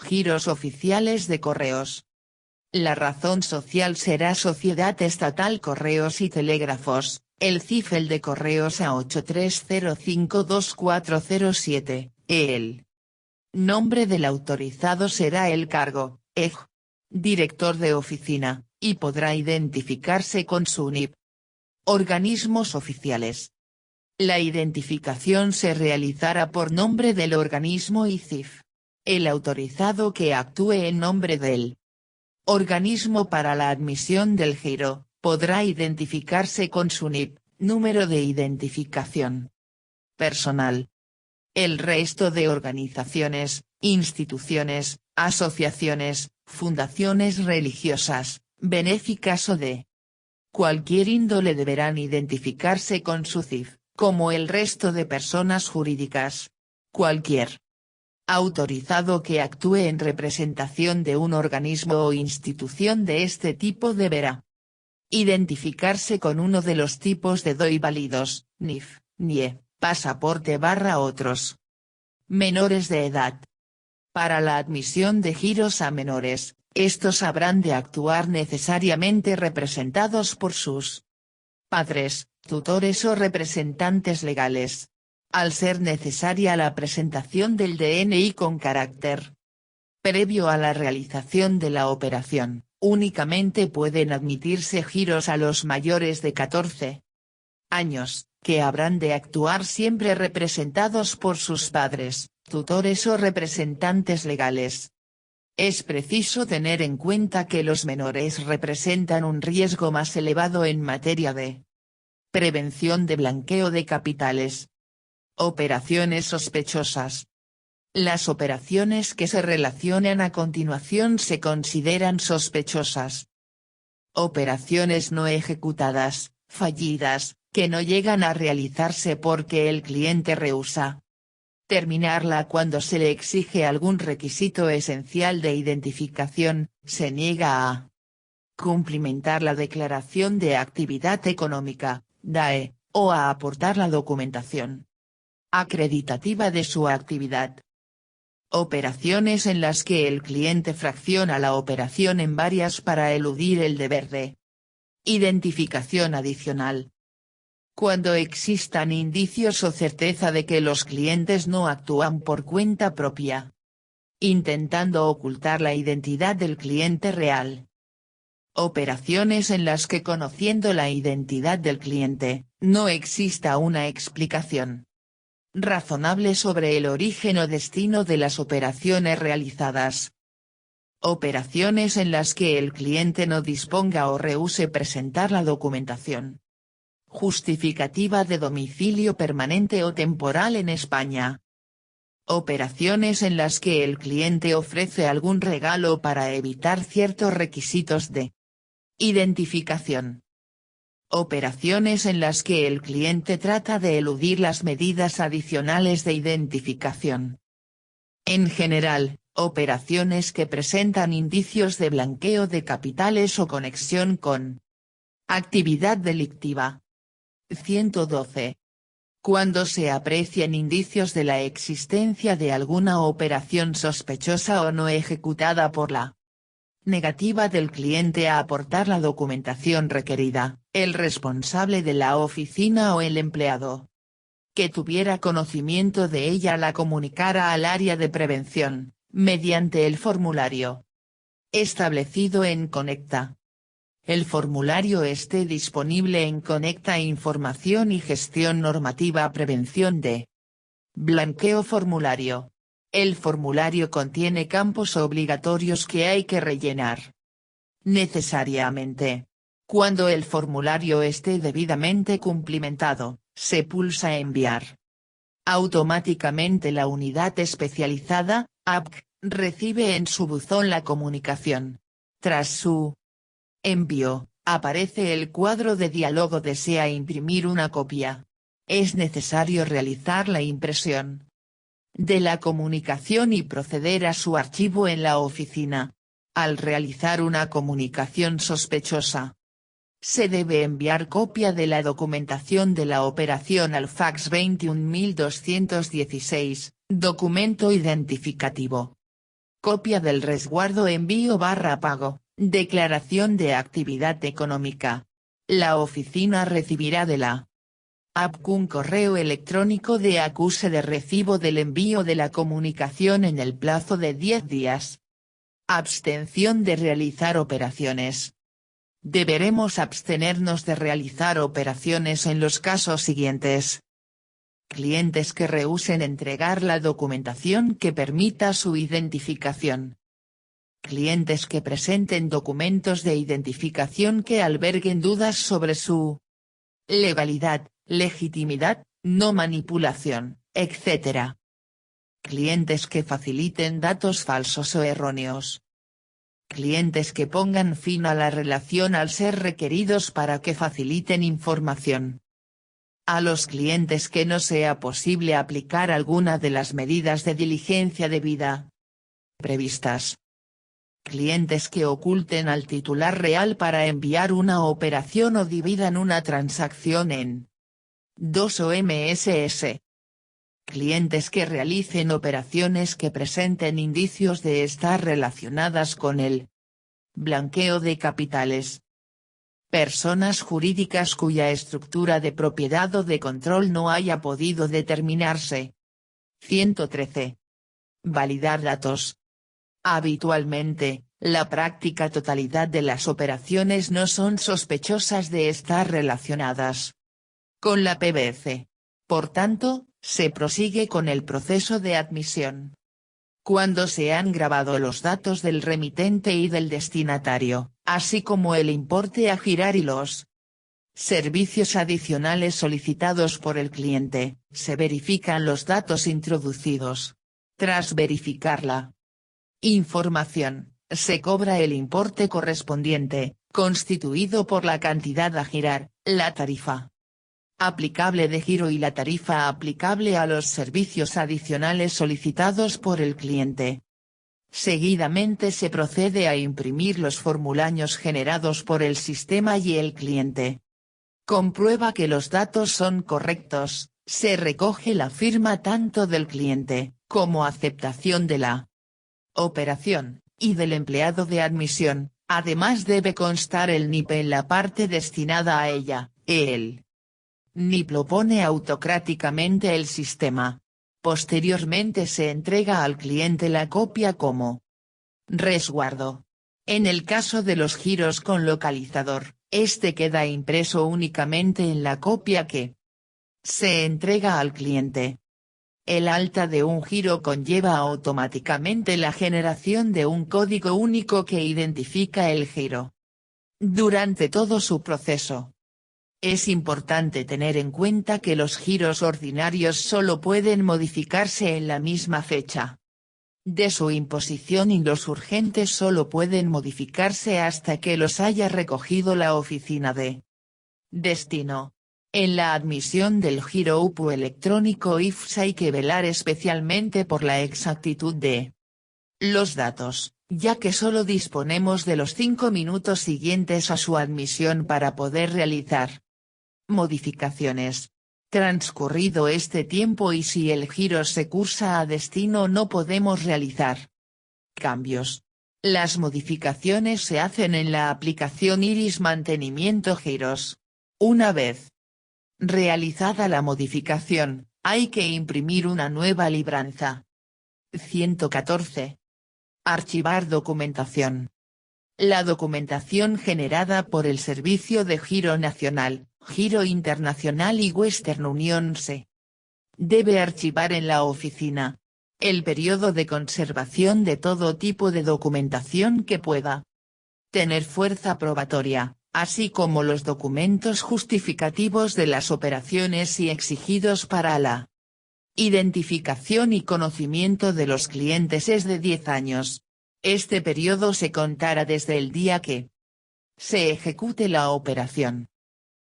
giros oficiales de correos. La razón social será Sociedad Estatal Correos y Telégrafos, el CIFEL de correos a 83052407, el nombre del autorizado será el cargo, EG, director de oficina, y podrá identificarse con su NIP. Organismos oficiales. La identificación se realizará por nombre del organismo y CIF. El autorizado que actúe en nombre del organismo para la admisión del giro, podrá identificarse con su NIP, número de identificación personal. El resto de organizaciones, instituciones, asociaciones, fundaciones religiosas, benéficas o de cualquier índole deberán identificarse con su CIF, como el resto de personas jurídicas. Cualquier autorizado que actúe en representación de un organismo o institución de este tipo deberá identificarse con uno de los tipos de DOI válidos, NIF, NIE, pasaporte / otros. Menores de edad. Para la admisión de giros a menores, estos habrán de actuar necesariamente representados por sus padres, tutores o representantes legales. Al ser necesaria la presentación del DNI con carácter previo a la realización de la operación, únicamente pueden admitirse giros a los mayores de 14 años, que habrán de actuar siempre representados por sus padres, tutores o representantes legales. Es preciso tener en cuenta que los menores representan un riesgo más elevado en materia de prevención de blanqueo de capitales. Operaciones sospechosas. Las operaciones que se relacionan a continuación se consideran sospechosas. Operaciones no ejecutadas, fallidas, que no llegan a realizarse porque el cliente rehúsa terminarla cuando se le exige algún requisito esencial de identificación, se niega a cumplimentar la declaración de actividad económica, DAE, o a aportar la documentación acreditativa de su actividad. Operaciones en las que el cliente fracciona la operación en varias para eludir el deber de identificación adicional. Cuando existan indicios o certeza de que los clientes no actúan por cuenta propia, intentando ocultar la identidad del cliente real. Operaciones en las que, conociendo la identidad del cliente, no exista una explicación razonable sobre el origen o destino de las operaciones realizadas. Operaciones en las que el cliente no disponga o rehúse presentar la documentación justificativa de domicilio permanente o temporal en España. Operaciones en las que el cliente ofrece algún regalo para evitar ciertos requisitos de identificación. Operaciones en las que el cliente trata de eludir las medidas adicionales de identificación. En general, operaciones que presentan indicios de blanqueo de capitales o conexión con actividad delictiva. 112. Cuando se aprecien indicios de la existencia de alguna operación sospechosa o no ejecutada por la negativa del cliente a aportar la documentación requerida, el responsable de la oficina o el empleado que tuviera conocimiento de ella la comunicara al área de prevención, mediante el formulario establecido en Conecta. El formulario esté disponible en Conecta Información y Gestión Normativa Prevención de blanqueo formulario. El formulario contiene campos obligatorios que hay que rellenar necesariamente. Cuando el formulario esté debidamente cumplimentado, se pulsa Enviar. Automáticamente la unidad especializada, APC, recibe en su buzón la comunicación. Tras su envío, aparece el cuadro de diálogo ¿desea imprimir una copia? Es necesario realizar la impresión de la comunicación y proceder a su archivo en la oficina. Al realizar una comunicación sospechosa, se debe enviar copia de la documentación de la operación al fax 21216, documento identificativo. Copia del resguardo envío/pago, declaración de actividad económica. La oficina recibirá de la APC un correo electrónico de acuse de recibo del envío de la comunicación en el plazo de 10 días. Abstención de realizar operaciones. Deberemos abstenernos de realizar operaciones en los casos siguientes. Clientes que rehúsen entregar la documentación que permita su identificación. Clientes que presenten documentos de identificación que alberguen dudas sobre su legalidad, legitimidad, no manipulación, etc. Clientes que faciliten datos falsos o erróneos. Clientes que pongan fin a la relación al ser requeridos para que faciliten información. A los clientes que no sea posible aplicar alguna de las medidas de diligencia debida previstas. Clientes que oculten al titular real para enviar una operación o dividan una transacción en 2 o MSS. Clientes que realicen operaciones que presenten indicios de estar relacionadas con el blanqueo de capitales. Personas jurídicas cuya estructura de propiedad o de control no haya podido determinarse. 113. Validar datos. Habitualmente, la práctica totalidad de las operaciones no son sospechosas de estar relacionadas con la PBC. Por tanto, se prosigue con el proceso de admisión. Cuando se han grabado los datos del remitente y del destinatario, así como el importe a girar y los servicios adicionales solicitados por el cliente, se verifican los datos introducidos. Tras verificar la información, se cobra el importe correspondiente, constituido por la cantidad a girar, la tarifa aplicable de giro y la tarifa aplicable a los servicios adicionales solicitados por el cliente. Seguidamente se procede a imprimir los formularios generados por el sistema y el cliente comprueba que los datos son correctos, se recoge la firma tanto del cliente, como aceptación de la operación, y del empleado de admisión. Además debe constar el NIP en la parte destinada a ella. El NIP lo pone autocráticamente el sistema. Posteriormente se entrega al cliente la copia como resguardo. En el caso de los giros con localizador, este queda impreso únicamente en la copia que se entrega al cliente. El alta de un giro conlleva automáticamente la generación de un código único que identifica el giro durante todo su proceso. Es importante tener en cuenta que los giros ordinarios solo pueden modificarse en la misma fecha de su imposición y los urgentes solo pueden modificarse hasta que los haya recogido la oficina de destino. En la admisión del giro UPU electrónico IFS hay que velar especialmente por la exactitud de los datos, ya que solo disponemos de los 5 minutos siguientes a su admisión para poder realizar modificaciones. Transcurrido este tiempo y si el giro se cursa a destino no podemos realizar cambios. Las modificaciones se hacen en la aplicación Iris Mantenimiento Giros. Una vez realizada la modificación, hay que imprimir una nueva libranza. 114. Archivar documentación. La documentación generada por el Servicio de Giro Nacional, Giro Internacional y Western Union se debe archivar en la oficina. El periodo de conservación de todo tipo de documentación que pueda tener fuerza probatoria, así como los documentos justificativos de las operaciones y exigidos para la identificación y conocimiento de los clientes es de 10 años. Este periodo se contará desde el día que se ejecute la operación.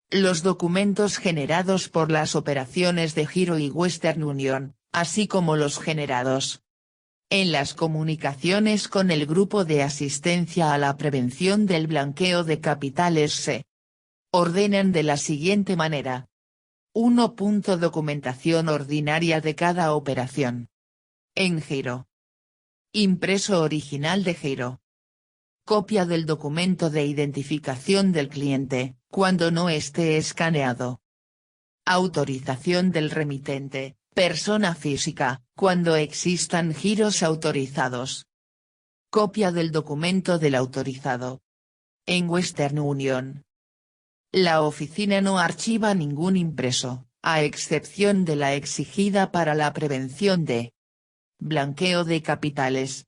Los documentos generados por las operaciones de Giro y Western Union, así como los generados en las comunicaciones con el Grupo de Asistencia a la Prevención del Blanqueo de Capitales se ordenan de la siguiente manera. 1. Documentación ordinaria de cada operación. En giro. Impreso original de giro. Copia del documento de identificación del cliente, cuando no esté escaneado. Autorización del remitente, persona física, cuando existan giros autorizados. Copia del documento del autorizado. En Western Union, la oficina no archiva ningún impreso, a excepción de la exigida para la prevención de blanqueo de capitales.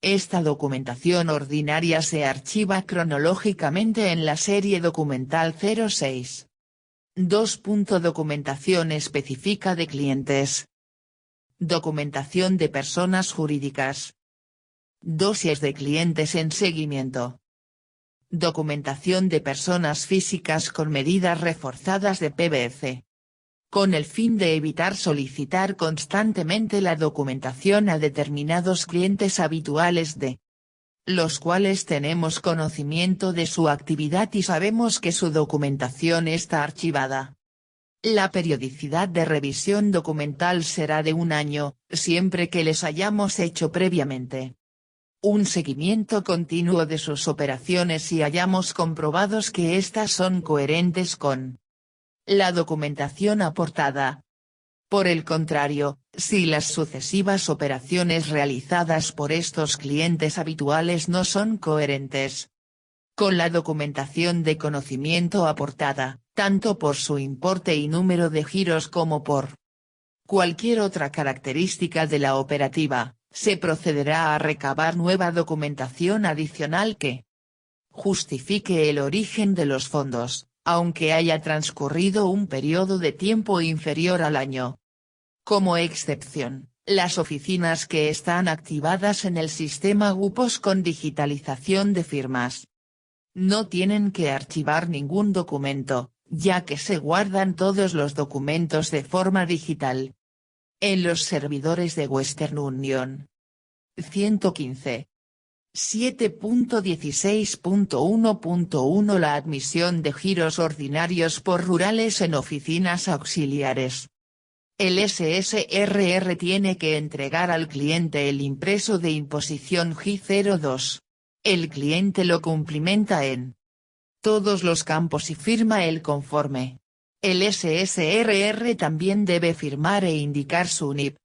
Esta documentación ordinaria se archiva cronológicamente en la serie documental 06. 2. Documentación específica de clientes. Documentación de personas jurídicas. Dosiers de clientes en seguimiento. Documentación de personas físicas con medidas reforzadas de PBC. Con el fin de evitar solicitar constantemente la documentación a determinados clientes habituales de los cuales tenemos conocimiento de su actividad y sabemos que su documentación está archivada. La periodicidad de revisión documental será de 1 año, siempre que les hayamos hecho previamente un seguimiento continuo de sus operaciones y hayamos comprobados que éstas son coherentes con la documentación aportada. Por el contrario, si las sucesivas operaciones realizadas por estos clientes habituales no son coherentes con la documentación de conocimiento aportada, tanto por su importe y número de giros como por cualquier otra característica de la operativa, se procederá a recabar nueva documentación adicional que justifique el origen de los fondos, aunque haya transcurrido un periodo de tiempo inferior al año. Como excepción, las oficinas que están activadas en el sistema GUPOS con digitalización de firmas no tienen que archivar ningún documento, ya que se guardan todos los documentos de forma digital en los servidores de Western Union. 115. 7.16.1.1 La admisión de giros ordinarios por rurales en oficinas auxiliares. El SSRR tiene que entregar al cliente el impreso de imposición G02. El cliente lo cumplimenta en todos los campos y firma el conforme. El SSRR también debe firmar e indicar su NIP.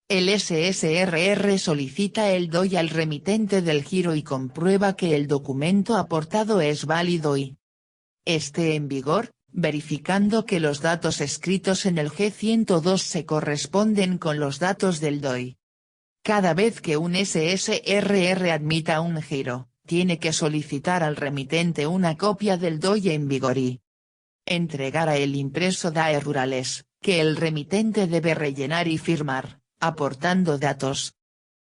El SSRR solicita el DOI al remitente del giro y comprueba que el documento aportado es válido y esté en vigor, verificando que los datos escritos en el G102 se corresponden con los datos del DOI. Cada vez que un SSRR admita un giro, tiene que solicitar al remitente una copia del DOI en vigor y entregar a el impreso DAE rurales, que el remitente debe rellenar y firmar, aportando datos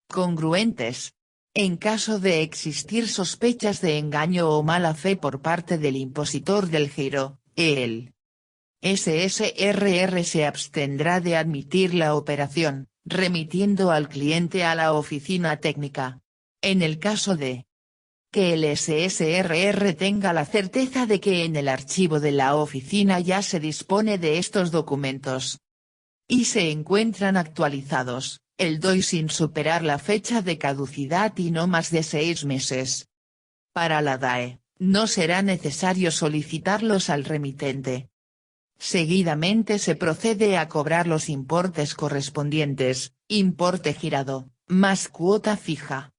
congruentes. En caso de existir sospechas de engaño o mala fe por parte del impositor del giro, el SSRR se abstendrá de admitir la operación, remitiendo al cliente a la oficina técnica. En el caso de que el SSRR tenga la certeza de que en el archivo de la oficina ya se dispone de estos documentos y se encuentran actualizados, el DOI sin superar la fecha de caducidad y no más de 6 meses. Para la DAE, no será necesario solicitarlos al remitente. Seguidamente se procede a cobrar los importes correspondientes, importe girado, más cuota fija,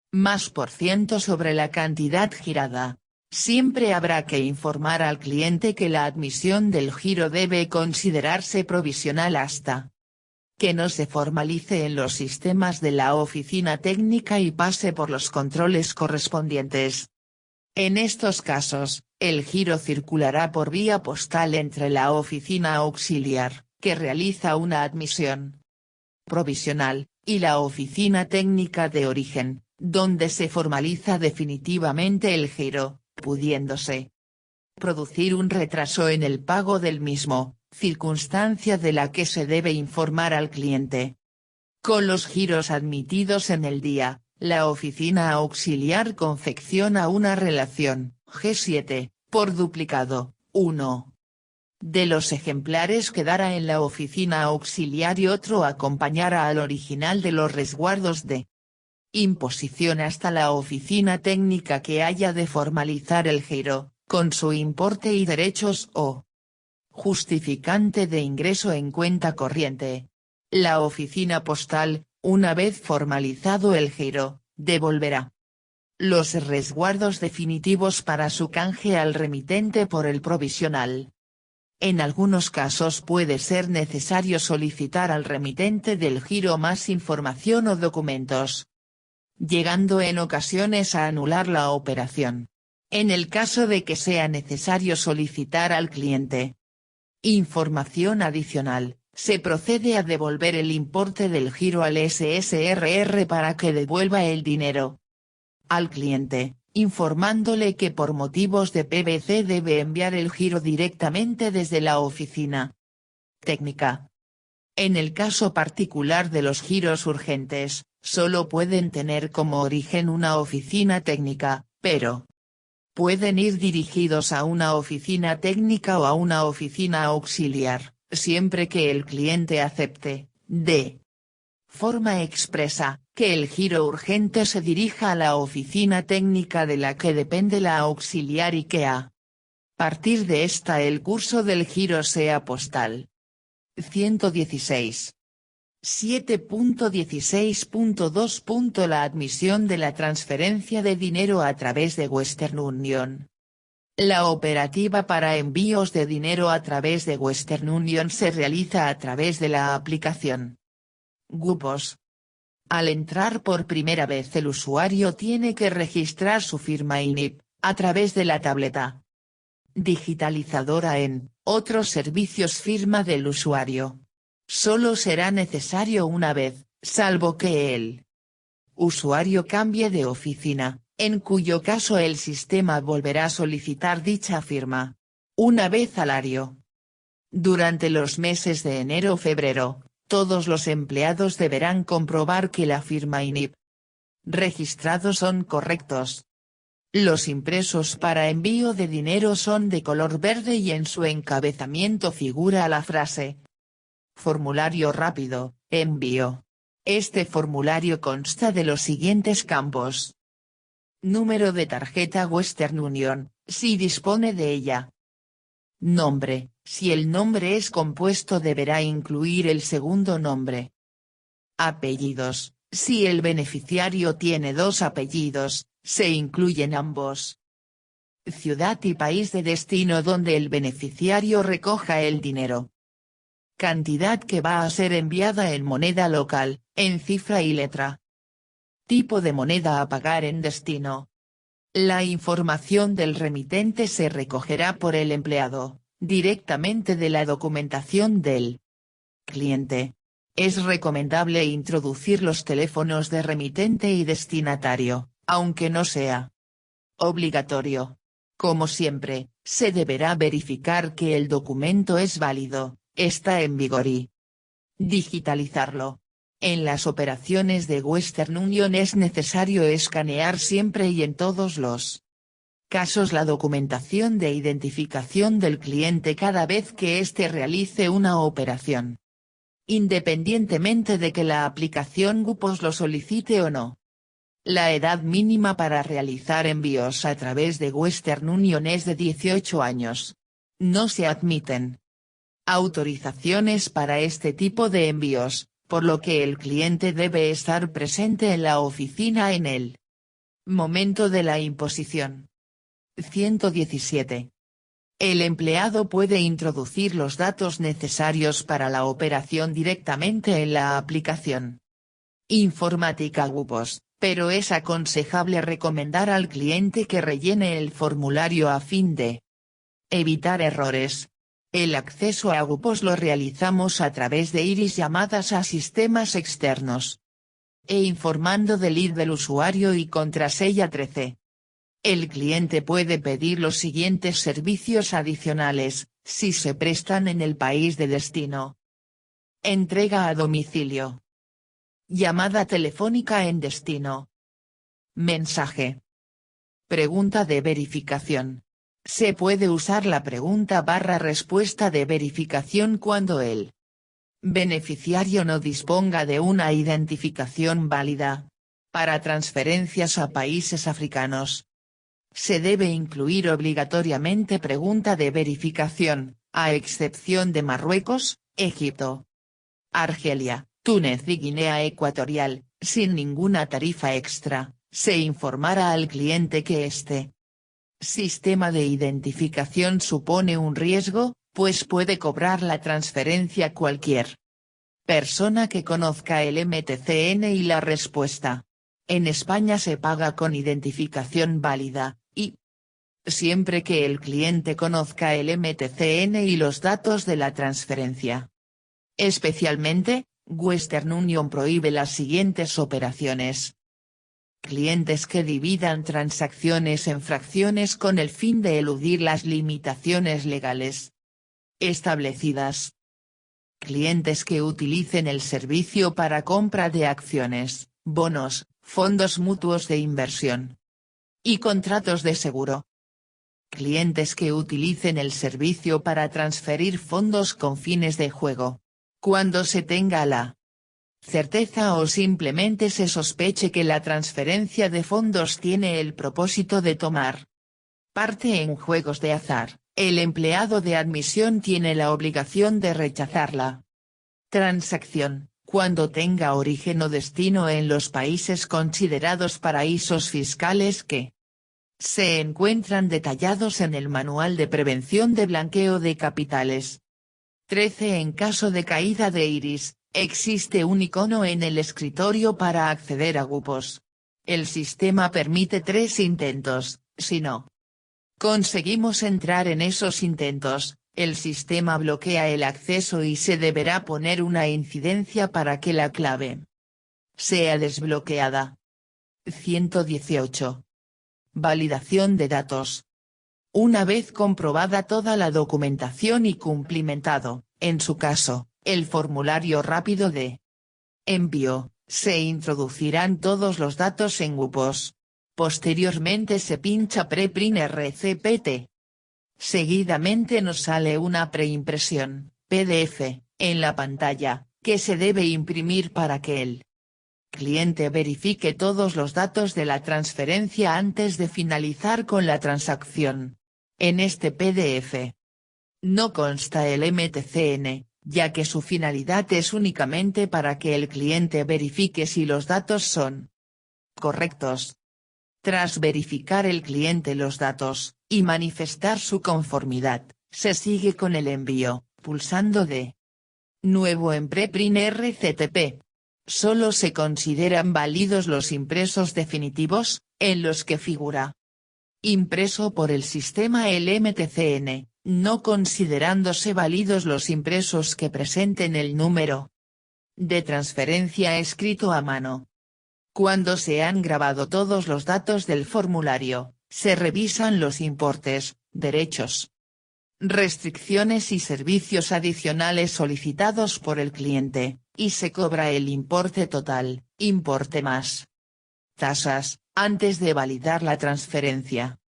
más % sobre la cantidad girada. Siempre habrá que informar al cliente que la admisión del giro debe considerarse provisional hasta que no se formalice en los sistemas de la oficina técnica y pase por los controles correspondientes. En estos casos, el giro circulará por vía postal entre la oficina auxiliar, que realiza una admisión provisional, y la oficina técnica de origen, donde se formaliza definitivamente el giro, pudiéndose producir un retraso en el pago del mismo, circunstancia de la que se debe informar al cliente. Con los giros admitidos en el día, la oficina auxiliar confecciona una relación, G7, por duplicado, 1. De los ejemplares quedará en la oficina auxiliar y otro acompañará al original de los resguardos de Imposición hasta la oficina técnica que haya de formalizar el giro, con su importe y derechos o justificante de ingreso en cuenta corriente. La oficina postal, una vez formalizado el giro, devolverá los resguardos definitivos para su canje al remitente por el provisional. En algunos casos puede ser necesario solicitar al remitente del giro más información o documentos, llegando en ocasiones a anular la operación. En el caso de que sea necesario solicitar al cliente información adicional, se procede a devolver el importe del giro al SSRR para que devuelva el dinero al cliente, informándole que por motivos de PBC debe enviar el giro directamente desde la oficina técnica. En el caso particular de los giros urgentes, solo pueden tener como origen una oficina técnica, pero pueden ir dirigidos a una oficina técnica o a una oficina auxiliar, siempre que el cliente acepte, de forma expresa, que el giro urgente se dirija a la oficina técnica de la que depende la auxiliar y que a partir de esta el curso del giro sea postal. 116. 7.16.2. La admisión de la transferencia de dinero a través de Western Union. La operativa para envíos de dinero a través de Western Union se realiza a través de la aplicación GUPOS. Al entrar por primera vez el usuario tiene que registrar su firma INIP, a través de la tableta digitalizadora en otros servicios firma del usuario. Solo será necesario una vez, salvo que el usuario cambie de oficina, en cuyo caso el sistema volverá a solicitar dicha firma una vez al año. Durante los meses de enero-febrero, todos los empleados deberán comprobar que la firma y NIP registrados son correctos. Los impresos para envío de dinero son de color verde y en su encabezamiento figura la frase: formulario rápido, envío. Este formulario consta de los siguientes campos: número de tarjeta Western Union, si dispone de ella. Nombre, si el nombre es compuesto deberá incluir el segundo nombre. Apellidos, si el beneficiario tiene dos apellidos, se incluyen ambos. Ciudad y país de destino donde el beneficiario recoja el dinero. Cantidad que va a ser enviada en moneda local, en cifra y letra. Tipo de moneda a pagar en destino. La información del remitente se recogerá por el empleado, directamente de la documentación del cliente. Es recomendable introducir los teléfonos de remitente y destinatario, aunque no sea obligatorio. Como siempre, se deberá verificar que el documento es válido, está en vigor y digitalizarlo. En las operaciones de Western Union es necesario escanear siempre y en todos los casos la documentación de identificación del cliente cada vez que éste realice una operación, independientemente de que la aplicación GUPOS lo solicite o no. La edad mínima para realizar envíos a través de Western Union es de 18 años. No se admiten autorizaciones para este tipo de envíos, por lo que el cliente debe estar presente en la oficina en el momento de la imposición. 117. El empleado puede introducir los datos necesarios para la operación directamente en la aplicación informática GUPOS, pero es aconsejable recomendar al cliente que rellene el formulario a fin de evitar errores. El acceso a GUPOS lo realizamos a través de iris llamadas a sistemas externos e informando del ID del usuario y contraseña 13. El cliente puede pedir los siguientes servicios adicionales, si se prestan en el país de destino. Entrega a domicilio. Llamada telefónica en destino. Mensaje. Pregunta de verificación. Se puede usar la pregunta/respuesta de verificación cuando el beneficiario no disponga de una identificación válida. Para transferencias a países africanos, se debe incluir obligatoriamente pregunta de verificación, a excepción de Marruecos, Egipto, Argelia, Túnez y Guinea Ecuatorial, sin ninguna tarifa extra. Se informará al cliente que este sistema de identificación supone un riesgo, pues puede cobrar la transferencia cualquier persona que conozca el MTCN y la respuesta. En España se paga con identificación válida, y siempre que el cliente conozca el MTCN y los datos de la transferencia. Especialmente, Western Union prohíbe las siguientes operaciones. Clientes que dividan transacciones en fracciones con el fin de eludir las limitaciones legales establecidas. Clientes que utilicen el servicio para compra de acciones, bonos, fondos mutuos de inversión y contratos de seguro. Clientes que utilicen el servicio para transferir fondos con fines de juego. Cuando se tenga la certeza o simplemente se sospeche que la transferencia de fondos tiene el propósito de tomar parte en juegos de azar, el empleado de admisión tiene la obligación de rechazar la transacción, cuando tenga origen o destino en los países considerados paraísos fiscales que se encuentran detallados en el Manual de Prevención de Blanqueo de Capitales. 13. En caso de caída de iris, existe un icono en el escritorio para acceder a grupos. El sistema permite 3 intentos, si no conseguimos entrar en esos intentos, el sistema bloquea el acceso y se deberá poner una incidencia para que la clave sea desbloqueada. 118. Validación de datos. Una vez comprobada toda la documentación y cumplimentado, en su caso, el formulario rápido de envío, se introducirán todos los datos en grupos. Posteriormente se pincha Preprint RCPT. Seguidamente nos sale una preimpresión, PDF, en la pantalla, que se debe imprimir para que el cliente verifique todos los datos de la transferencia antes de finalizar con la transacción. En este PDF no consta el MTCN, ya que su finalidad es únicamente para que el cliente verifique si los datos son correctos. Tras verificar el cliente los datos, y manifestar su conformidad, se sigue con el envío, pulsando de nuevo en Preprint RCTP. Solo se consideran válidos los impresos definitivos, en los que figura impreso por el sistema el MTCN, no considerándose válidos los impresos que presenten el número de transferencia escrito a mano. Cuando se han grabado todos los datos del formulario, se revisan los importes, derechos, restricciones y servicios adicionales solicitados por el cliente, y se cobra el importe total, importe más tasas, antes de validar la transferencia.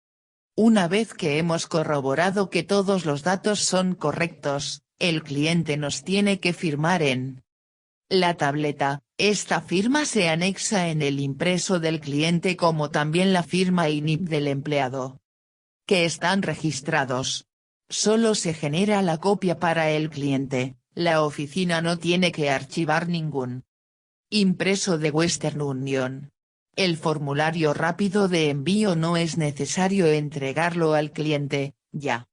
Una vez que hemos corroborado que todos los datos son correctos, el cliente nos tiene que firmar en la tableta. Esta firma se anexa en el impreso del cliente como también la firma y NIP del empleado, que están registrados. Solo se genera la copia para el cliente, la oficina no tiene que archivar ningún impreso de Western Union. El formulario rápido de envío no es necesario entregarlo al cliente, ya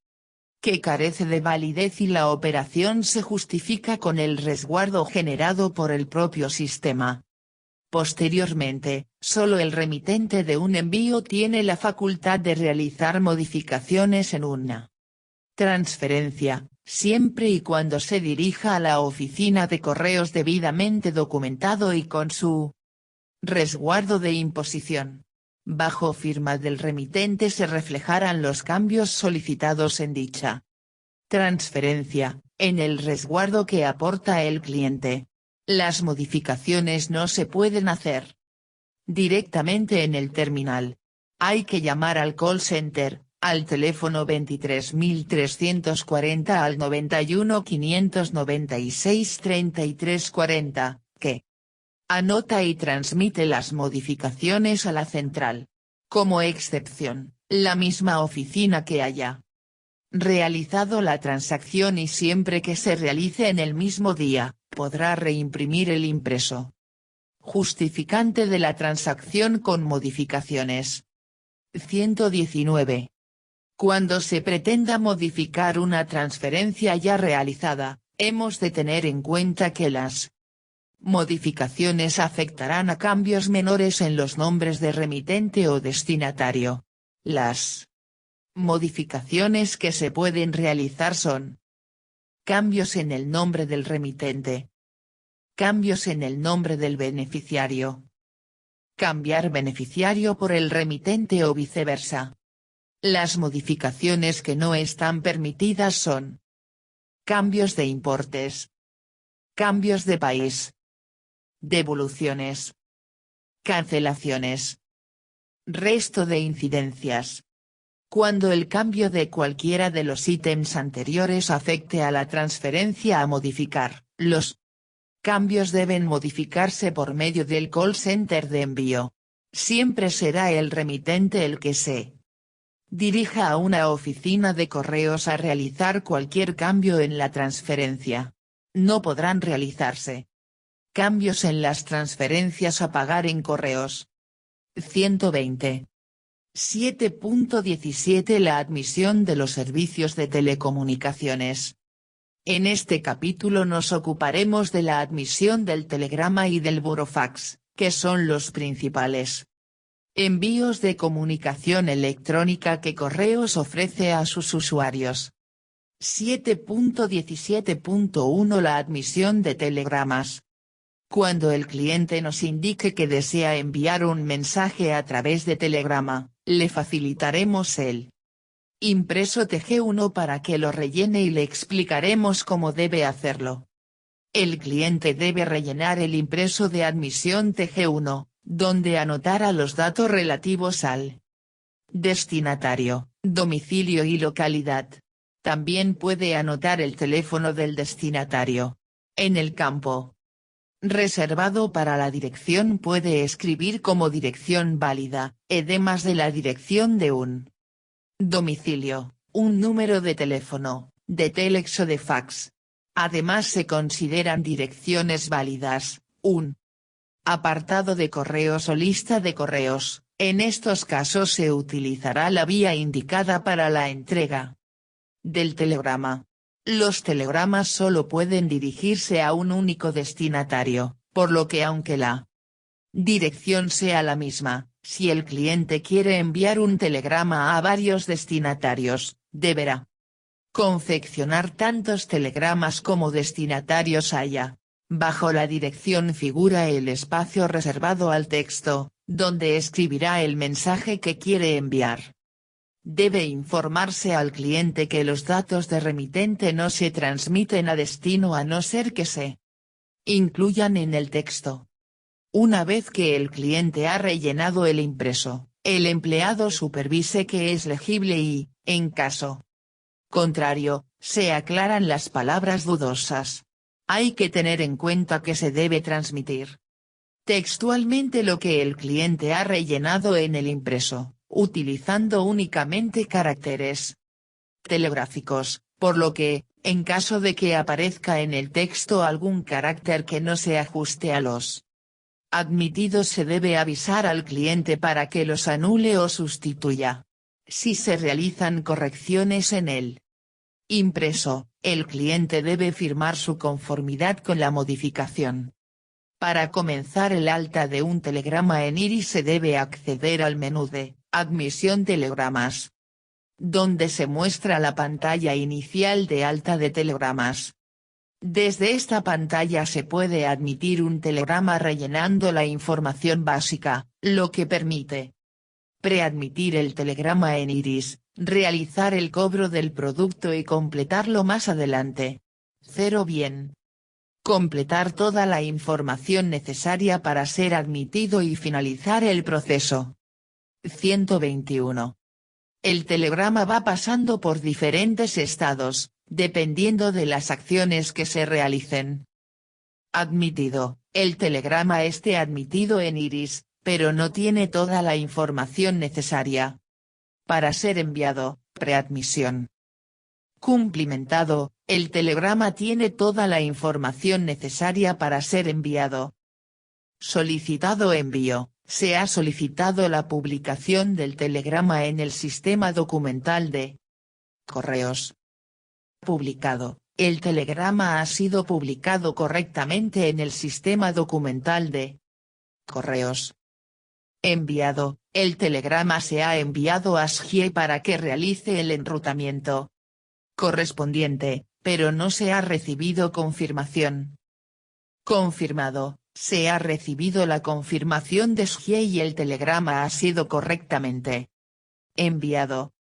que carece de validez y la operación se justifica con el resguardo generado por el propio sistema. Posteriormente, solo el remitente de un envío tiene la facultad de realizar modificaciones en una transferencia, siempre y cuando se dirija a la oficina de correos debidamente documentado y con su resguardo de imposición. Bajo firma del remitente se reflejarán los cambios solicitados en dicha transferencia, en el resguardo que aporta el cliente. Las modificaciones no se pueden hacer directamente en el terminal. Hay que llamar al call center, al teléfono 23340 al 91 596 3340, que Anota y transmite las modificaciones a la central. Como excepción, la misma oficina que haya realizado la transacción y siempre que se realice en el mismo día, podrá reimprimir el impreso. Justificante de la transacción con modificaciones. 119. Cuando se pretenda modificar una transferencia ya realizada, hemos de tener en cuenta que las modificaciones afectarán a cambios menores en los nombres de remitente o destinatario. Las modificaciones que se pueden realizar son: cambios en el nombre del remitente, cambios en el nombre del beneficiario, cambiar beneficiario por el remitente o viceversa. Las modificaciones que no están permitidas son: cambios de importes, cambios de país, devoluciones, cancelaciones, resto de incidencias. Cuando el cambio de cualquiera de los ítems anteriores afecte a la transferencia a modificar, los cambios deben modificarse por medio del call center de envío. Siempre será el remitente el que se dirija a una oficina de correos a realizar cualquier cambio en la transferencia. No podrán realizarse cambios en las transferencias a pagar en correos. 120. 7.17 La admisión de los servicios de telecomunicaciones. En este capítulo nos ocuparemos de la admisión del telegrama y del burofax, que son los principales envíos de comunicación electrónica que Correos ofrece a sus usuarios. 7.17.1 La admisión de telegramas. Cuando el cliente nos indique que desea enviar un mensaje a través de telegrama, le facilitaremos el impreso TG1 para que lo rellene y le explicaremos cómo debe hacerlo. El cliente debe rellenar el impreso de admisión TG1, donde anotará los datos relativos al destinatario, domicilio y localidad. También puede anotar el teléfono del destinatario. En el campo reservado para la dirección puede escribir como dirección válida, además de la dirección de un domicilio, un número de teléfono, de telex o de fax. Además se consideran direcciones válidas, un apartado de correos o lista de correos. En estos casos se utilizará la vía indicada para la entrega del telegrama. Los telegramas solo pueden dirigirse a un único destinatario, por lo que aunque la dirección sea la misma, si el cliente quiere enviar un telegrama a varios destinatarios, deberá confeccionar tantos telegramas como destinatarios haya. Bajo la dirección figura el espacio reservado al texto, donde escribirá el mensaje que quiere enviar. Debe informarse al cliente que los datos de remitente no se transmiten a destino a no ser que se incluyan en el texto. Una vez que el cliente ha rellenado el impreso, el empleado supervise que es legible y, en caso contrario, se aclaran las palabras dudosas. Hay que tener en cuenta que se debe transmitir textualmente lo que el cliente ha rellenado en el impreso, utilizando únicamente caracteres telegráficos, por lo que, en caso de que aparezca en el texto algún carácter que no se ajuste a los admitidos se debe avisar al cliente para que los anule o sustituya. Si se realizan correcciones en el impreso, el cliente debe firmar su conformidad con la modificación. Para comenzar el alta de un telegrama en Iris se debe acceder al menú de Admisión telegramas, donde se muestra la pantalla inicial de alta de telegramas. Desde esta pantalla se puede admitir un telegrama rellenando la información básica, lo que permite preadmitir el telegrama en Iris, realizar el cobro del producto y completarlo más adelante. 0 Bien. Completar toda la información necesaria para ser admitido y finalizar el proceso. 121. El telegrama va pasando por diferentes estados, dependiendo de las acciones que se realicen. Admitido, el telegrama esté admitido en Iris, pero no tiene toda la información necesaria para ser enviado, preadmisión. Cumplimentado, el telegrama tiene toda la información necesaria para ser enviado. Solicitado envío, se ha solicitado la publicación del telegrama en el sistema documental de correos. Publicado, el telegrama ha sido publicado correctamente en el sistema documental de correos. Enviado, el telegrama se ha enviado a SGIE para que realice el enrutamiento correspondiente, pero no se ha recibido confirmación. Confirmado, se ha recibido la confirmación de SGIE y el telegrama ha sido correctamente enviado.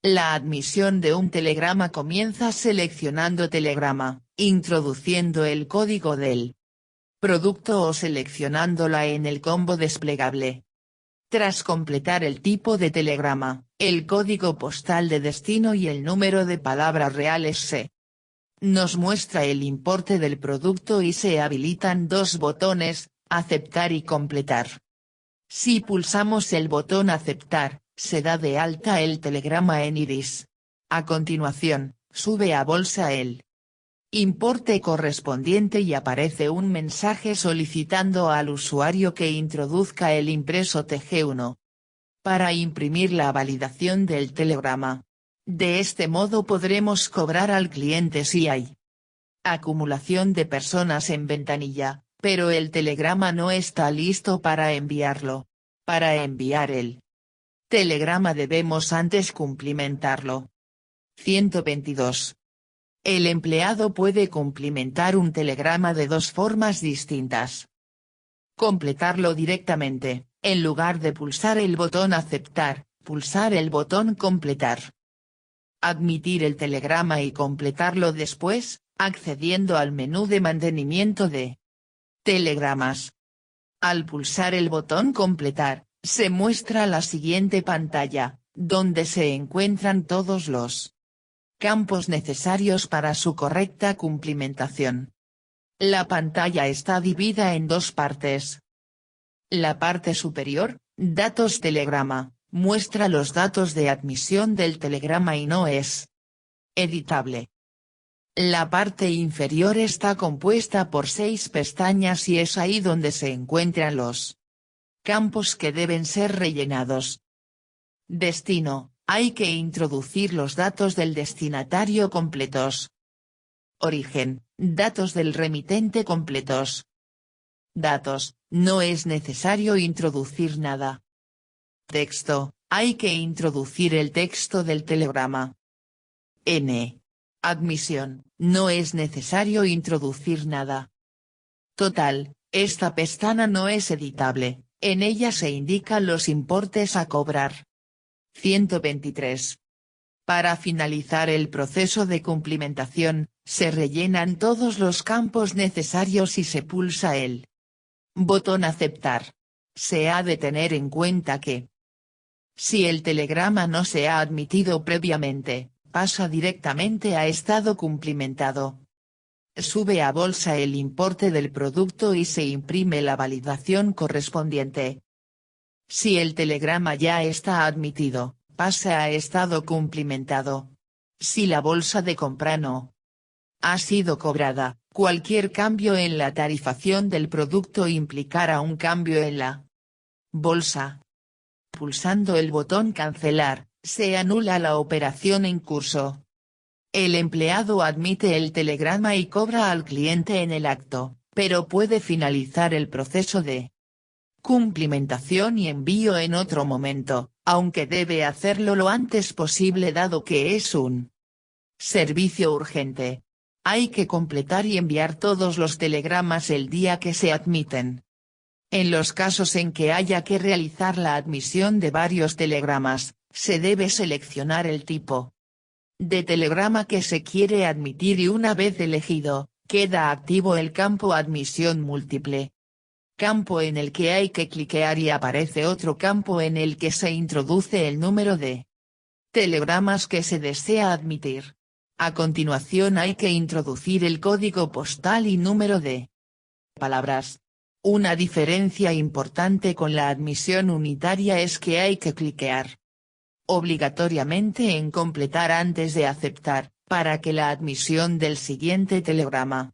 La admisión de un telegrama comienza seleccionando telegrama, introduciendo el código del producto o seleccionándola en el combo desplegable. Tras completar el tipo de telegrama, el código postal de destino y el número de palabras reales se nos muestra el importe del producto y se habilitan dos botones, aceptar y completar. Si pulsamos el botón aceptar, se da de alta el telegrama en Iris. A continuación, sube a bolsa el importe correspondiente y aparece un mensaje solicitando al usuario que introduzca el impreso TG1 para imprimir la validación del telegrama. De este modo podremos cobrar al cliente si hay acumulación de personas en ventanilla, pero el telegrama no está listo para enviarlo. Para enviar el telegrama debemos antes cumplimentarlo. 122. El empleado puede cumplimentar un telegrama de dos formas distintas. Completarlo directamente, en lugar de pulsar el botón aceptar, pulsar el botón completar. Admitir el telegrama y completarlo después, accediendo al menú de mantenimiento de telegramas. Al pulsar el botón completar, se muestra la siguiente pantalla, donde se encuentran todos los campos necesarios para su correcta cumplimentación. La pantalla está dividida en dos partes. La parte superior, datos telegrama, muestra los datos de admisión del telegrama y no es editable. La parte inferior está compuesta por 6 pestañas y es ahí donde se encuentran los campos que deben ser rellenados. Destino, hay que introducir los datos del destinatario completos. Origen, datos del remitente completos. Datos, no es necesario introducir nada. Texto, hay que introducir el texto del telegrama. N. Admisión, no es necesario introducir nada. Total, esta pestaña no es editable, en ella se indican los importes a cobrar. 123. Para finalizar el proceso de cumplimentación, se rellenan todos los campos necesarios y se pulsa el botón aceptar. Se ha de tener en cuenta que si el telegrama no se ha admitido previamente, pasa directamente a estado cumplimentado. Sube a bolsa el importe del producto y se imprime la validación correspondiente. Si el telegrama ya está admitido, pasa a estado cumplimentado. Si la bolsa de compra no ha sido cobrada, cualquier cambio en la tarifación del producto implicará un cambio en la bolsa. Pulsando el botón cancelar, se anula la operación en curso. El empleado admite el telegrama y cobra al cliente en el acto, pero puede finalizar el proceso de cumplimentación y envío en otro momento, aunque debe hacerlo lo antes posible dado que es un servicio urgente. Hay que completar y enviar todos los telegramas el día que se admiten. En los casos en que haya que realizar la admisión de varios telegramas, se debe seleccionar el tipo de telegrama que se quiere admitir y una vez elegido, queda activo el campo admisión múltiple. Campo en el que hay que cliquear y aparece otro campo en el que se introduce el número de telegramas que se desea admitir. A continuación hay que introducir el código postal y número de palabras. Una diferencia importante con la admisión unitaria es que hay que cliquear obligatoriamente en completar antes de aceptar, para que la admisión del siguiente telegrama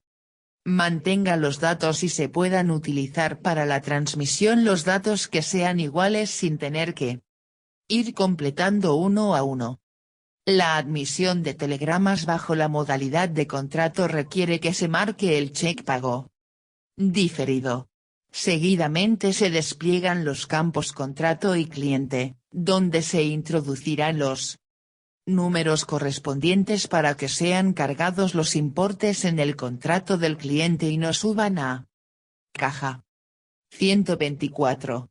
mantenga los datos y se puedan utilizar para la transmisión los datos que sean iguales sin tener que ir completando uno a uno. La admisión de telegramas bajo la modalidad de contrato requiere que se marque el check pago diferido. Seguidamente se despliegan los campos contrato y cliente, donde se introducirán los números correspondientes para que sean cargados los importes en el contrato del cliente y no suban a caja. 124.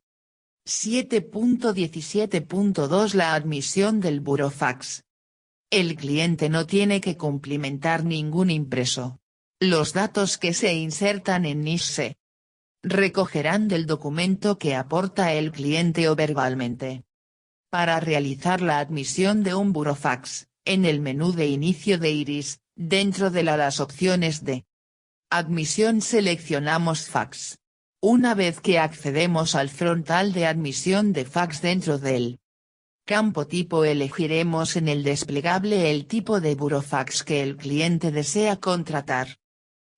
7.17.2 La admisión del burofax. El cliente no tiene que cumplimentar ningún impreso. Los datos que se insertan en NIS se recogerán del documento que aporta el cliente o verbalmente. Para realizar la admisión de un burofax, en el menú de inicio de Iris, dentro de las opciones de admisión seleccionamos fax. Una vez que accedemos al frontal de admisión de fax dentro del campo tipo elegiremos en el desplegable el tipo de burofax que el cliente desea contratar.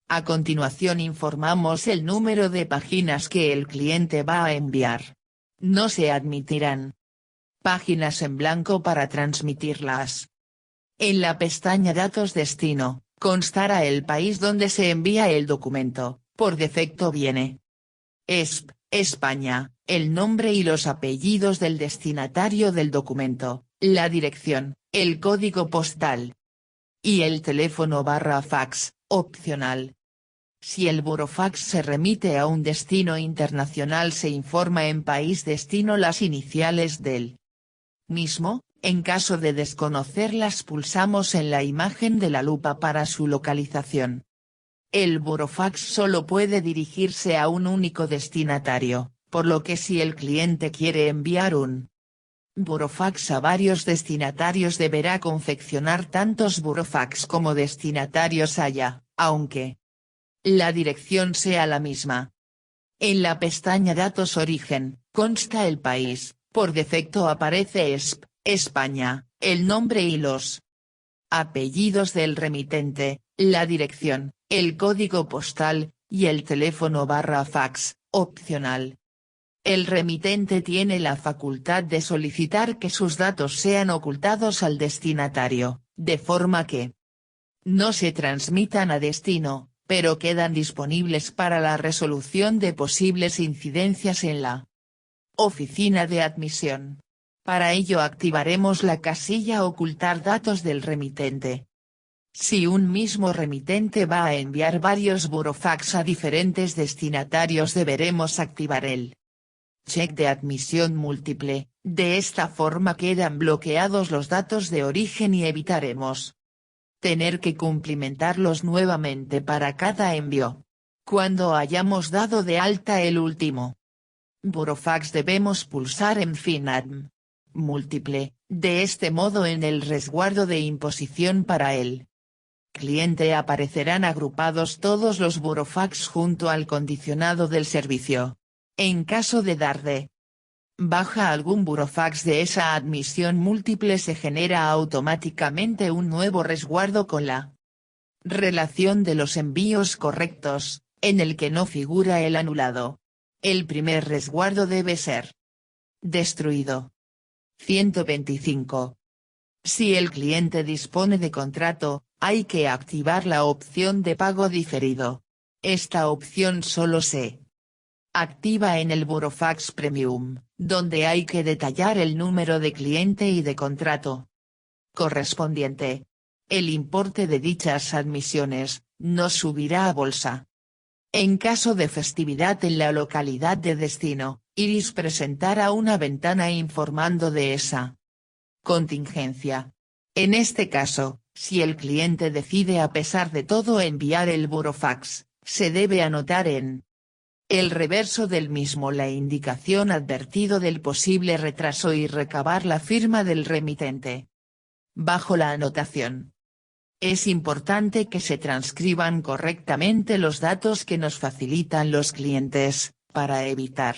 A continuación informamos el número de páginas que el cliente va a enviar. No se admitirán páginas en blanco para transmitirlas. En la pestaña Datos Destino, constará el país donde se envía el documento, por defecto viene ESP, España, el nombre y los apellidos del destinatario del documento, la dirección, el código postal y el teléfono /fax, opcional. Si el burofax se remite a un destino internacional se informa en país destino las iniciales del mismo, en caso de desconocerlas pulsamos en la imagen de la lupa para su localización. El burofax solo puede dirigirse a un único destinatario, por lo que si el cliente quiere enviar un burofax a varios destinatarios deberá confeccionar tantos burofax como destinatarios haya, aunque la dirección sea la misma. En la pestaña Datos Origen, consta el país, por defecto aparece ESP, España, el nombre y los apellidos del remitente, la dirección, el código postal, y el teléfono /fax, opcional. El remitente tiene la facultad de solicitar que sus datos sean ocultados al destinatario, de forma que no se transmitan a destino, pero quedan disponibles para la resolución de posibles incidencias en la oficina de admisión. Para ello activaremos la casilla Ocultar datos del remitente. Si un mismo remitente va a enviar varios burofax a diferentes destinatarios deberemos activar el check de admisión múltiple, de esta forma quedan bloqueados los datos de origen y evitaremos tener que cumplimentarlos nuevamente para cada envío. Cuando hayamos dado de alta el último burofax debemos pulsar en FINADM múltiple, de este modo en el resguardo de imposición para el cliente aparecerán agrupados todos los burofax junto al condicionado del servicio. En caso de dar de baja algún burofax de esa admisión múltiple se genera automáticamente un nuevo resguardo con la relación de los envíos correctos, en el que no figura el anulado. El primer resguardo debe ser destruido. 125. Si el cliente dispone de contrato, hay que activar la opción de pago diferido. Esta opción solo se activa en el burofax premium, donde hay que detallar el número de cliente y de contrato correspondiente. El importe de dichas admisiones no subirá a bolsa. En caso de festividad en la localidad de destino, Iris presentará una ventana informando de esa contingencia. En este caso, si el cliente decide a pesar de todo enviar el burofax, se debe anotar en el reverso del mismo la indicación advertido del posible retraso y recabar la firma del remitente. Bajo la anotación Es importante que se transcriban correctamente los datos que nos facilitan los clientes, para evitar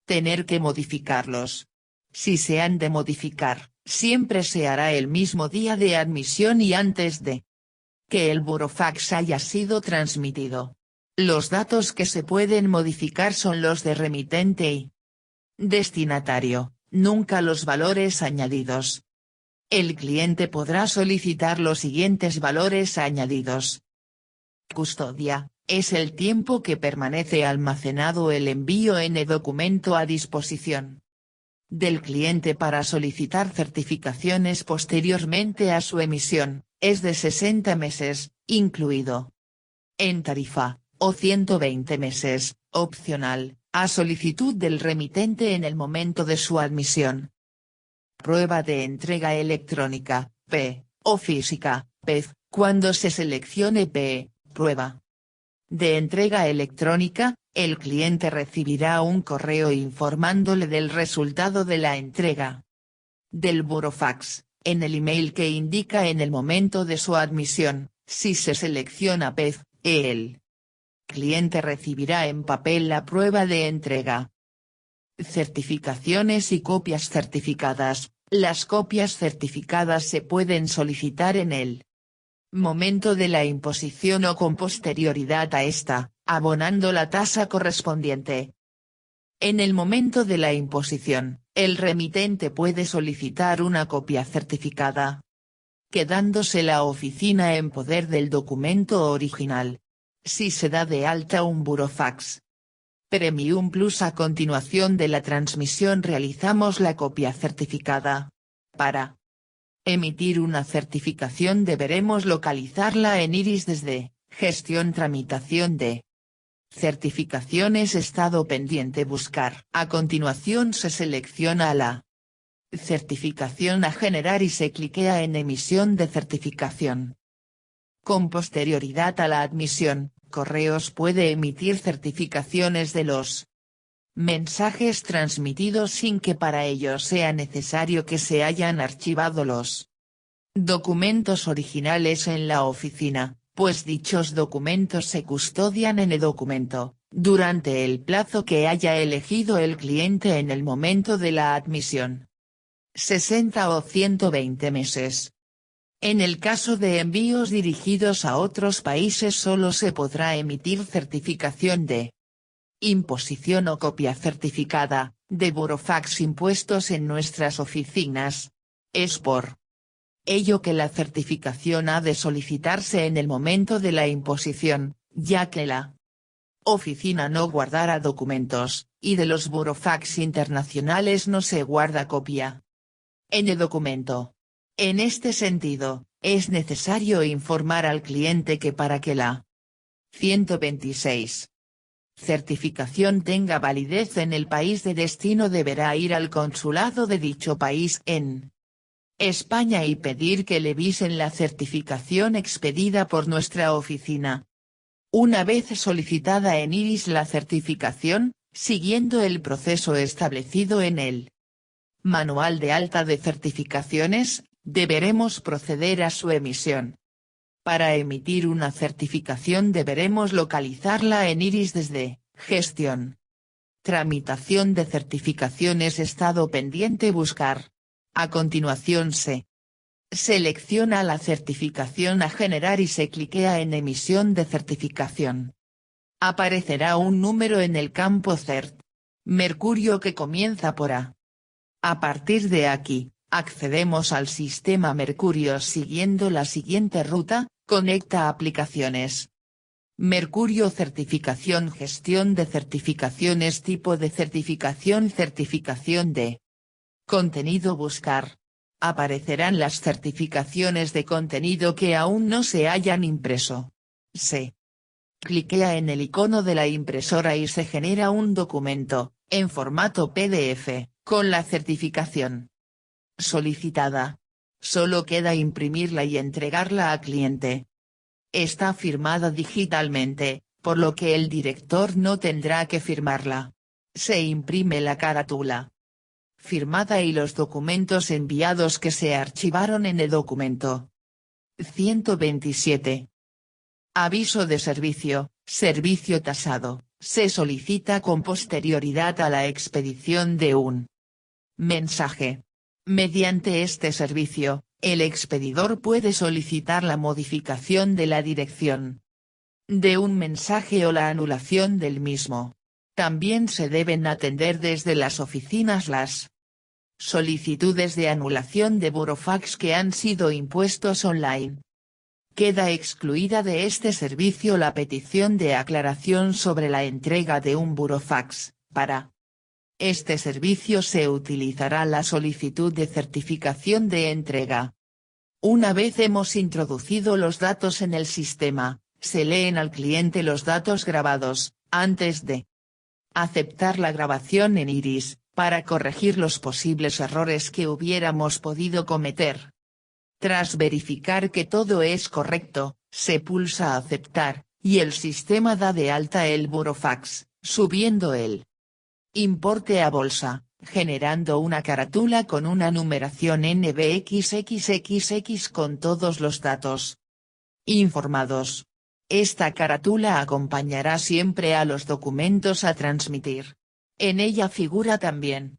tener que modificarlos. Si se han de modificar, siempre se hará el mismo día de admisión y antes de que el burofax haya sido transmitido. Los datos que se pueden modificar son los de remitente y destinatario, nunca los valores añadidos. El cliente podrá solicitar los siguientes valores añadidos. Custodia, es el tiempo que permanece almacenado el envío en documento a disposición del cliente para solicitar certificaciones posteriormente a su emisión, es de 60 meses, incluido en tarifa, o 120 meses, opcional, a solicitud del remitente en el momento de su admisión. Prueba de entrega electrónica, P, o física, PEF, cuando se seleccione P, prueba de entrega electrónica, el cliente recibirá un correo informándole del resultado de la entrega del burofax, en el email que indica en el momento de su admisión. Si se selecciona PEF, el cliente recibirá en papel la prueba de entrega. Certificaciones y copias certificadas. Las copias certificadas se pueden solicitar en el momento de la imposición o con posterioridad a esta, abonando la tasa correspondiente. En el momento de la imposición, el remitente puede solicitar una copia certificada, quedándose la oficina en poder del documento original. Si se da de alta un burofax Premium Plus, a continuación de la transmisión realizamos la copia certificada. Para emitir una certificación deberemos localizarla en Iris desde Gestión Tramitación de Certificaciones Estado pendiente Buscar. A continuación se selecciona la certificación a generar y se cliquea en Emisión de certificación. Con posterioridad a la admisión, Correos puede emitir certificaciones de los mensajes transmitidos sin que para ello sea necesario que se hayan archivado los documentos originales en la oficina, pues dichos documentos se custodian en e-documento, durante el plazo que haya elegido el cliente en el momento de la admisión. 60 o 120 meses. En el caso de envíos dirigidos a otros países solo se podrá emitir certificación de imposición o copia certificada, de burofax impuestos en nuestras oficinas. Es por ello que la certificación ha de solicitarse en el momento de la imposición, ya que la oficina no guardará documentos, y de los burofax internacionales no se guarda copia en el documento. En este sentido, es necesario informar al cliente que para que la 126 certificación tenga validez en el país de destino deberá ir al consulado de dicho país en España y pedir que le visen la certificación expedida por nuestra oficina. Una vez solicitada en Iris la certificación, siguiendo el proceso establecido en el Manual de Alta de Certificaciones, deberemos proceder a su emisión. Para emitir una certificación deberemos localizarla en Iris desde Gestión, Tramitación de certificaciones, Estado pendiente Buscar. A continuación se selecciona la certificación a generar y se cliquea en Emisión de certificación. Aparecerá un número en el campo CERT Mercurio que comienza por A. A partir de aquí, accedemos al sistema Mercurio siguiendo la siguiente ruta: conecta aplicaciones. Mercurio Certificación, Gestión de certificaciones, tipo de certificación, certificación de contenido, Buscar. Aparecerán las certificaciones de contenido que aún no se hayan impreso. Se cliquea en el icono de la impresora y se genera un documento, en formato PDF, con la certificación solicitada. Solo queda imprimirla y entregarla al cliente. Está firmada digitalmente, por lo que el director no tendrá que firmarla. Se imprime la carátula firmada y los documentos enviados que se archivaron en el documento. 127. Aviso de servicio, servicio tasado, se solicita con posterioridad a la expedición de un mensaje. Mediante este servicio, el expedidor puede solicitar la modificación de la dirección de un mensaje o la anulación del mismo. También se deben atender desde las oficinas las solicitudes de anulación de burofax que han sido impuestos online. Queda excluida de este servicio la petición de aclaración sobre la entrega de un burofax. Para este servicio se utilizará la solicitud de certificación de entrega. Una vez hemos introducido los datos en el sistema, se leen al cliente los datos grabados, antes de aceptar la grabación en Iris, para corregir los posibles errores que hubiéramos podido cometer. Tras verificar que todo es correcto, se pulsa aceptar, y el sistema da de alta el burofax, subiendo el importe a bolsa, generando una carátula con una numeración NBXXXX con todos los datos informados. Esta carátula acompañará siempre a los documentos a transmitir. En ella figura también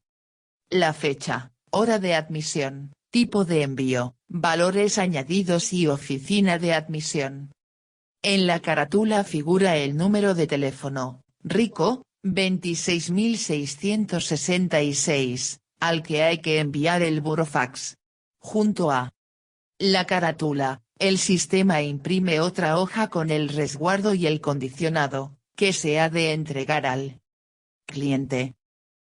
la fecha, hora de admisión, tipo de envío, valores añadidos y oficina de admisión. En la carátula figura el número de teléfono, RICO, 26666, al que hay que enviar el burofax. Junto a la carátula, el sistema imprime otra hoja con el resguardo y el condicionado, que se ha de entregar al cliente.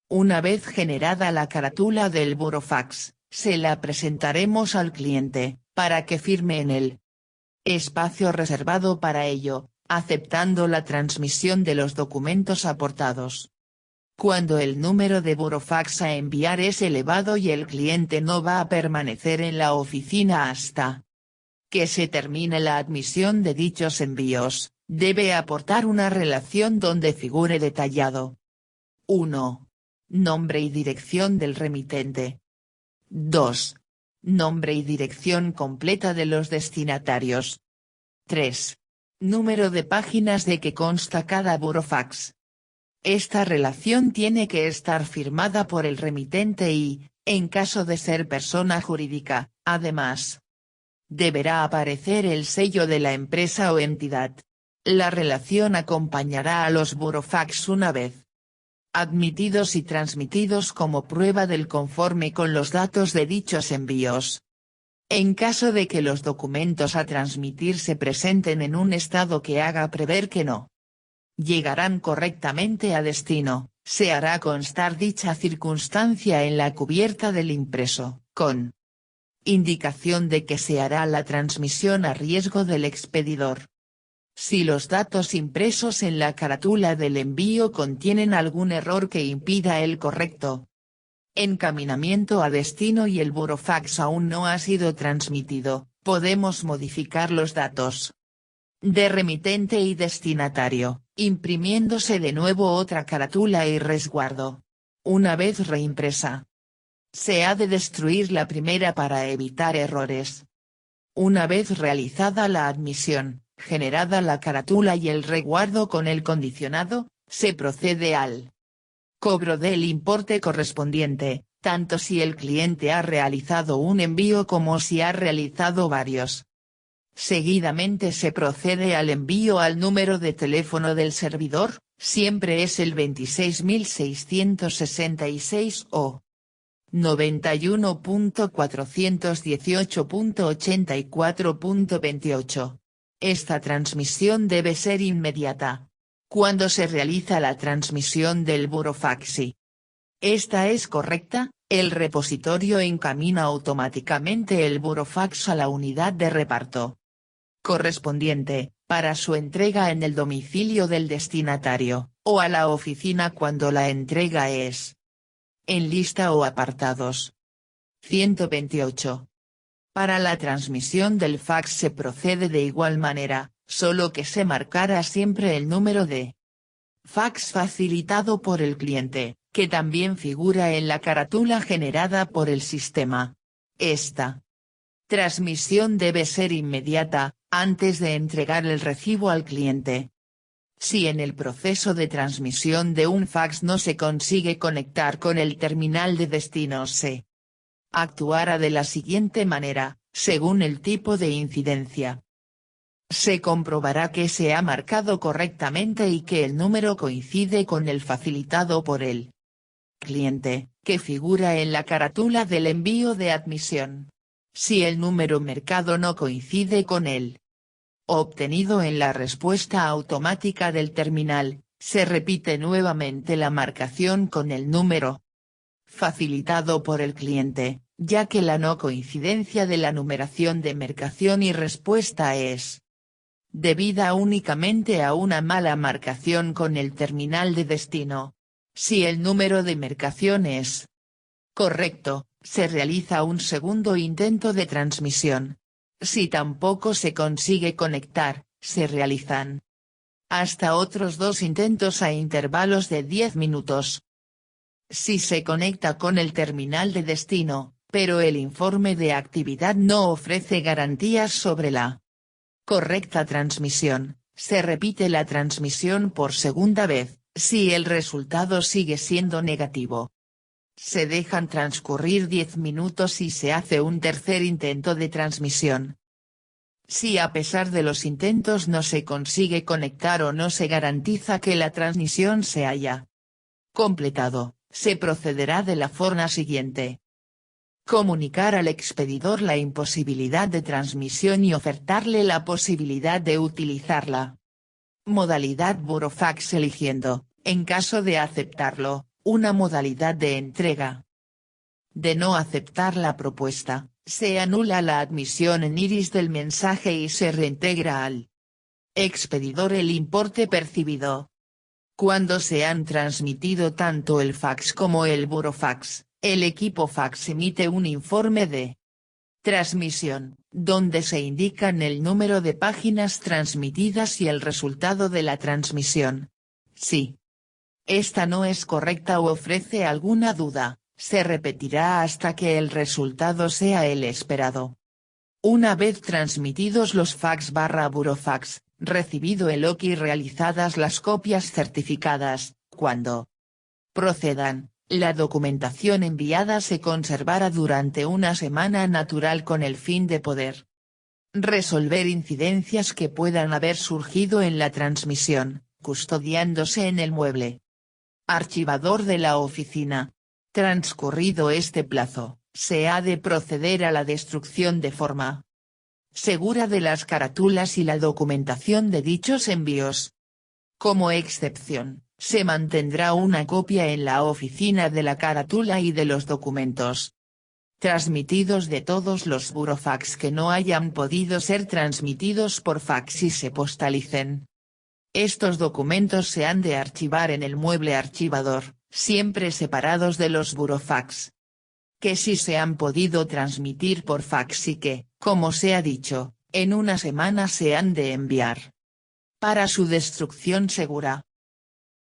Una vez generada la carátula del burofax, se la presentaremos al cliente, para que firme en el espacio reservado para ello, aceptando la transmisión de los documentos aportados. Cuando el número de burofax a enviar es elevado y el cliente no va a permanecer en la oficina hasta que se termine la admisión de dichos envíos, debe aportar una relación donde figure detallado: 1. Nombre y dirección del remitente. 2. Nombre y dirección completa de los destinatarios. 3. Número de páginas de que consta cada burofax. Esta relación tiene que estar firmada por el remitente y, en caso de ser persona jurídica, además, deberá aparecer el sello de la empresa o entidad. La relación acompañará a los burofax una vez admitidos y transmitidos como prueba del conforme con los datos de dichos envíos. En caso de que los documentos a transmitir se presenten en un estado que haga prever que no llegarán correctamente a destino, se hará constar dicha circunstancia en la cubierta del impreso, con indicación de que se hará la transmisión a riesgo del expedidor. Si los datos impresos en la carátula del envío contienen algún error que impida el correcto encaminamiento a destino y el burofax aún no ha sido transmitido, podemos modificar los datos de remitente y destinatario, imprimiéndose de nuevo otra carátula y resguardo. Una vez reimpresa, se ha de destruir la primera para evitar errores. Una vez realizada la admisión, generada la carátula y el resguardo con el condicionado, se procede al cobro del importe correspondiente, tanto si el cliente ha realizado un envío como si ha realizado varios. Seguidamente se procede al envío al número de teléfono del servidor, siempre es el 26666 o 91.418.84.28. Esta transmisión debe ser inmediata. Cuando se realiza la transmisión del burofax y esta es correcta, el repositorio encamina automáticamente el burofax a la unidad de reparto correspondiente, para su entrega en el domicilio del destinatario, o a la oficina cuando la entrega es en lista o apartados. 128. Para la transmisión del fax se procede de igual manera, solo que se marcará siempre el número de fax facilitado por el cliente, que también figura en la carátula generada por el sistema. Esta Transmisión debe ser inmediata, antes de entregar el recibo al cliente. Si en el proceso de transmisión de un fax no se consigue conectar con el terminal de destino, se actuará de la siguiente manera, según el tipo de incidencia. Se comprobará que se ha marcado correctamente y que el número coincide con el facilitado por el cliente, que figura en la carátula del envío de admisión. Si el número marcado no coincide con el obtenido en la respuesta automática del terminal, se repite nuevamente la marcación con el número facilitado por el cliente, ya que la no coincidencia de la numeración de marcación y respuesta es debida únicamente a una mala marcación con el terminal de destino. Si el número de marcación es correcto, se realiza un segundo intento de transmisión. Si tampoco se consigue conectar, se realizan hasta otros 2 intentos a intervalos de 10 minutos. Si se conecta con el terminal de destino, pero el informe de actividad no ofrece garantías sobre la correcta transmisión, se repite la transmisión por segunda vez. Si el resultado sigue siendo negativo, se dejan transcurrir 10 minutos y se hace un tercer intento de transmisión. Si a pesar de los intentos no se consigue conectar o no se garantiza que la transmisión se haya completado, se procederá de la forma siguiente. Comunicar al expedidor la imposibilidad de transmisión y ofertarle la posibilidad de utilizarla. Modalidad burofax eligiendo, en caso de aceptarlo, una modalidad de entrega. De no aceptar la propuesta, se anula la admisión en iris del mensaje y se reintegra al expedidor el importe percibido. Cuando se han transmitido tanto el fax como el burofax, el equipo fax emite un informe de transmisión, donde se indican el número de páginas transmitidas y el resultado de la transmisión. Si esta no es correcta o ofrece alguna duda, se repetirá hasta que el resultado sea el esperado. Una vez transmitidos los fax/burofax, recibido el OK y realizadas las copias certificadas, cuando procedan, la documentación enviada se conservará durante una semana natural con el fin de poder resolver incidencias que puedan haber surgido en la transmisión, custodiándose en el mueble archivador de la oficina. Transcurrido este plazo, se ha de proceder a la destrucción de forma segura de las carátulas y la documentación de dichos envíos. Como excepción, se mantendrá una copia en la oficina de la carátula y de los documentos transmitidos de todos los burofax que no hayan podido ser transmitidos por fax y se postalicen. Estos documentos se han de archivar en el mueble archivador, siempre separados de los burofax que sí se han podido transmitir por fax y que, como se ha dicho, en una semana se han de enviar para su destrucción segura.